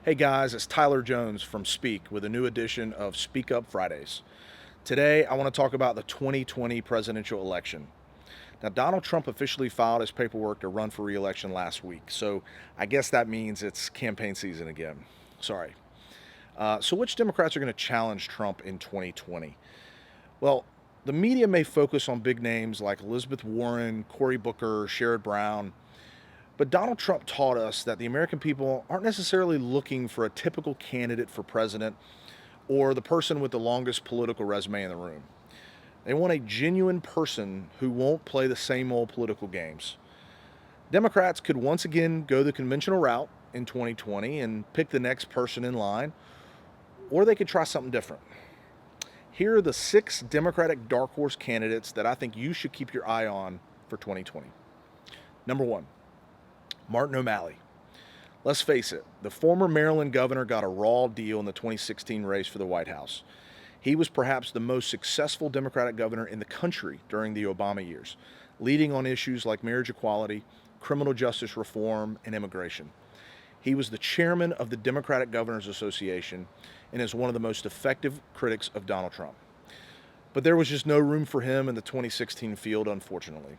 Hey guys, it's Tyler Jones from Speak with a new edition of Speak Up Fridays. Today, I want to talk about the 2020 presidential election. Now, Donald Trump officially filed his paperwork to run for re-election last week, so I guess that means it's campaign season again. Sorry. So, which Democrats are going to challenge Trump in 2020? Well, the media may focus on big names like Elizabeth Warren, Cory Booker, Sherrod Brown, but Donald Trump taught us that the American people aren't necessarily looking for a typical candidate for president or the person with the longest political resume in the room. They want a genuine person who won't play the same old political games. Democrats could once again go the conventional route in 2020 and pick the next person in line, or they could try something different. Here are the 6 Democratic dark horse candidates that I think you should keep your eye on for 2020. Number 1, Martin O'Malley. Let's face it, the former Maryland governor got a raw deal in the 2016 race for the White House. He was perhaps the most successful Democratic governor in the country during the Obama years, leading on issues like marriage equality, criminal justice reform, and immigration. He was the chairman of the Democratic Governors Association and is one of the most effective critics of Donald Trump. But there was just no room for him in the 2016 field, unfortunately.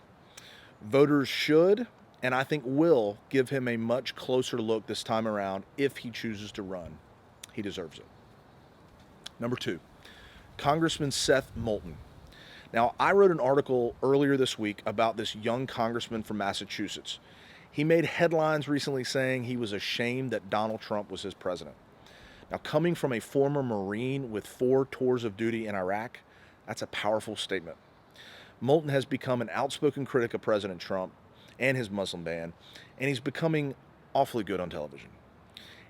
Voters should, and I think will, give him a much closer look this time around if he chooses to run. He deserves it. Number 2, Congressman Seth Moulton. Now, I wrote an article earlier this week about this young congressman from Massachusetts. He made headlines recently saying he was ashamed that Donald Trump was his president. Now, coming from a former Marine with 4 tours of duty in Iraq, that's a powerful statement. Moulton has become an outspoken critic of President Trump and his Muslim ban, and he's becoming awfully good on television.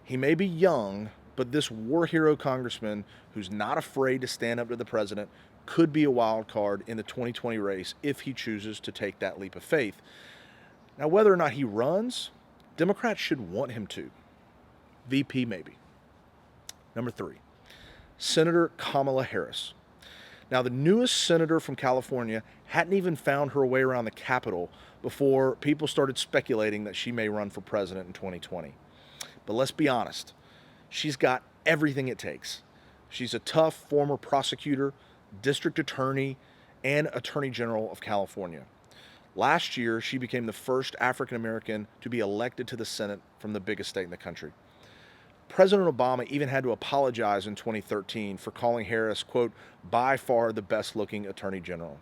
He may be young, but this war hero congressman who's not afraid to stand up to the president could be a wild card in the 2020 race if he chooses to take that leap of faith. Now, whether or not he runs, Democrats should want him to. VP maybe. Number 3, Senator Kamala Harris. Now, the newest senator from California hadn't even found her way around the Capitol before people started speculating that she may run for president in 2020. But let's be honest, she's got everything it takes. She's a tough former prosecutor, district attorney, and attorney general of California. Last year, she became the first African American to be elected to the Senate from the biggest state in the country. President Obama even had to apologize in 2013 for calling Harris, quote, by far the best looking attorney general.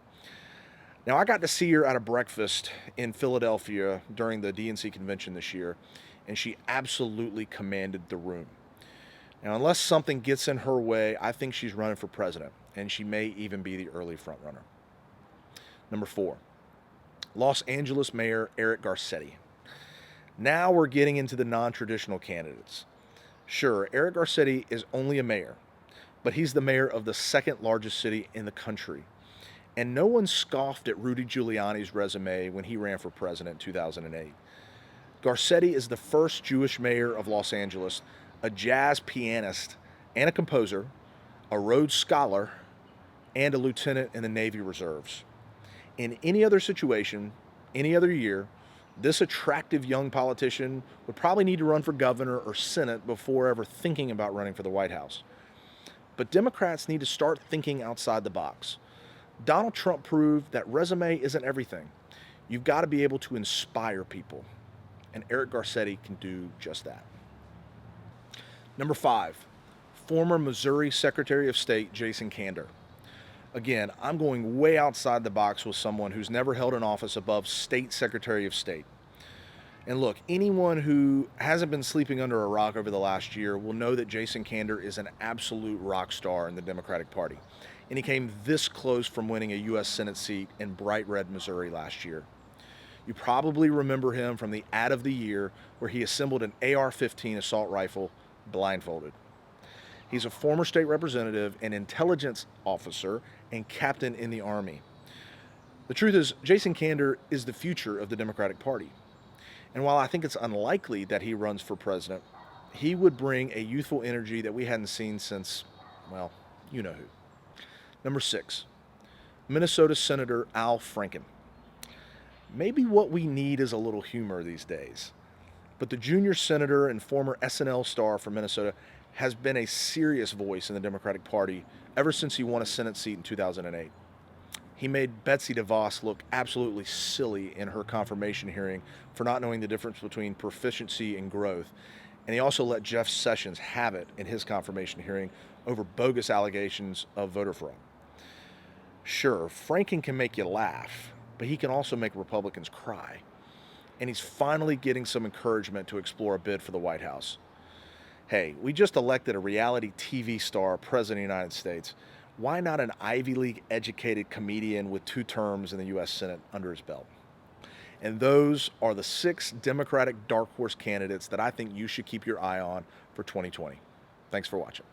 Now, I got to see her at a breakfast in Philadelphia during the DNC convention this year, and she absolutely commanded the room. Now, unless something gets in her way, I think she's running for president, and she may even be the early frontrunner. Number 4, Los Angeles Mayor Eric Garcetti. Now we're getting into the non-traditional candidates. Sure, Eric Garcetti is only a mayor, but he's the mayor of the second largest city in the country. And no one scoffed at Rudy Giuliani's resume when he ran for president in 2008. Garcetti is the first Jewish mayor of Los Angeles, a jazz pianist and a composer, a Rhodes Scholar, and a lieutenant in the Navy Reserves. In any other situation, any other year, this attractive young politician would probably need to run for governor or Senate before ever thinking about running for the White House. But Democrats need to start thinking outside the box. Donald Trump proved that resume isn't everything. You've got to be able to inspire people. And Eric Garcetti can do just that. Number 5, former Missouri Secretary of State Jason Kander. Again, I'm going way outside the box with someone who's never held an office above State Secretary of State. And look, anyone who hasn't been sleeping under a rock over the last year will know that Jason Kander is an absolute rock star in the Democratic Party. And he came this close from winning a U.S. Senate seat in bright red Missouri last year. You probably remember him from the ad of the year where he assembled an AR-15 assault rifle blindfolded. He's a former state representative, an intelligence officer, and captain in the Army. The truth is, Jason Kander is the future of the Democratic Party. And while I think it's unlikely that he runs for president, he would bring a youthful energy that we hadn't seen since, well, you know who. Number 6, Minnesota Senator Al Franken. Maybe what we need is a little humor these days. But the junior senator and former SNL star from Minnesota has been a serious voice in the Democratic Party ever since he won a Senate seat in 2008. He made Betsy DeVos look absolutely silly in her confirmation hearing for not knowing the difference between proficiency and growth. And he also let Jeff Sessions have it in his confirmation hearing over bogus allegations of voter fraud. Sure, Franken can make you laugh, but he can also make Republicans cry. And he's finally getting some encouragement to explore a bid for the White House. Hey, we just elected a reality TV star president of the United States. Why not an Ivy League educated comedian with 2 terms in the U.S. Senate under his belt? And those are the 6 Democratic dark horse candidates that I think you should keep your eye on for 2020. Thanks for watching.